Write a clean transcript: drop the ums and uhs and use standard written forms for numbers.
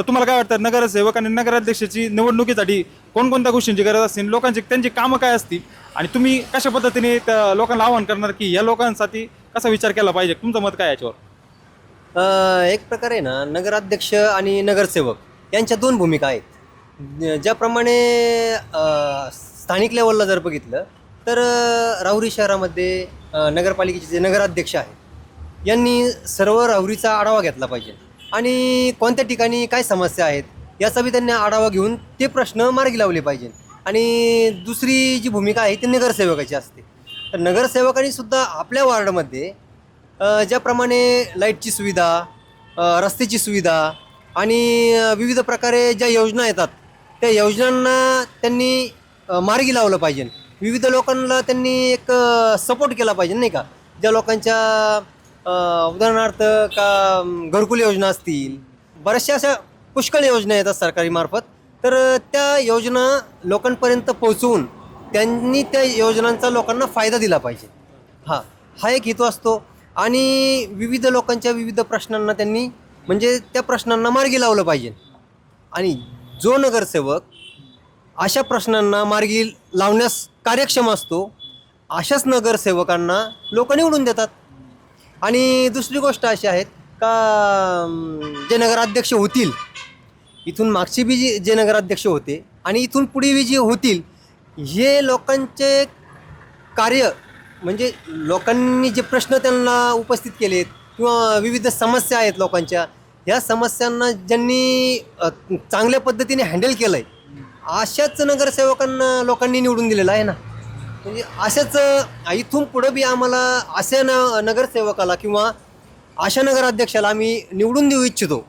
तर तुम्हाला काय वाटतं नगरसेवक आणि नगराध्यक्षाची निवडणुकीसाठी कोणकोणत्या गोष्टींची गरज असते, लोकांची त्यांची कामं काय असतील आणि तुम्ही कशा पद्धतीने त्या लोकांना आवाहन करणार की या लोकांसाठी कसा विचार केला पाहिजे, तुमचं मत काय आहे याच्यावर? एक प्रकारे ना नगराध्यक्ष आणि नगरसेवक यांच्या दोन भूमिका आहेत. ज्याप्रमाणे स्थानिक लेवलला जर बघितलं तर राहुरी शहरामध्ये नगरपालिकेचे जे नगराध्यक्ष आहेत यांनी सर्व राहुरीचा आढावा घेतला पाहिजे आणि कोणत्या ठिकाणी काय समस्या आहेत याचा बी त्यांनी आढावा घेऊन ते प्रश्न मार्गी लावले पाहिजे. आणि दुसरी जी भूमिका आहे ती नगरसेवकाची असते. तर नगरसेवकांनी सुद्धा आपल्या वार्डमध्ये ज्याप्रमाणे लाईटची सुविधा, रस्त्याची सुविधा आणि विविध प्रकारे ज्या योजना येतात त्या योजनांना त्यांनी मार्गी लावलं पाहिजे. विविध लोकांना त्यांनी एक सपोर्ट केला पाहिजे, नाही का? ज्या लोकांच्या उदाहरणार्थ घरकुल योजना असतील, बऱ्याचशा अशा पुष्कळ योजना येतात सरकारी मार्फत. तर त्या योजना लोकांपर्यंत पोहोचवून त्यांनी त्या योजनांचा लोकांना फायदा दिला पाहिजे. हा एक हेतू असतो. आणि विविध लोकांच्या विविध प्रश्नांना त्यांनी म्हणजे त्या प्रश्नांना मार्गी लावलं पाहिजे. आणि जो नगरसेवक अशा प्रश्नांना मार्गी लावण्यास कार्यक्षम असतो अशाच नगरसेवकांना लोक निवडून देतात. आणि दुसरी गोष्ट अशी आहेत का जे नगराध्यक्ष होतील, इथून मागचे बी जे नगराध्यक्ष होते आणि इथून पुढे बी जे होतील, हे लोकांचे कार्य म्हणजे लोकांनी जे प्रश्न त्यांना उपस्थित केलेत किंवा विविध समस्या आहेत लोकांच्या, ह्या समस्यांना ज्यांनी चांगल्या पद्धतीने हँडल केलं आहे अशाच नगरसेवकांना लोकांनी निवडून दिलेलं आहे ना. म्हणजे अशाच इथून पुढं बी आम्हाला अशा नगरसेवकाला किंवा अशा नगराध्यक्षाला आम्ही निवडून देऊ इच्छितो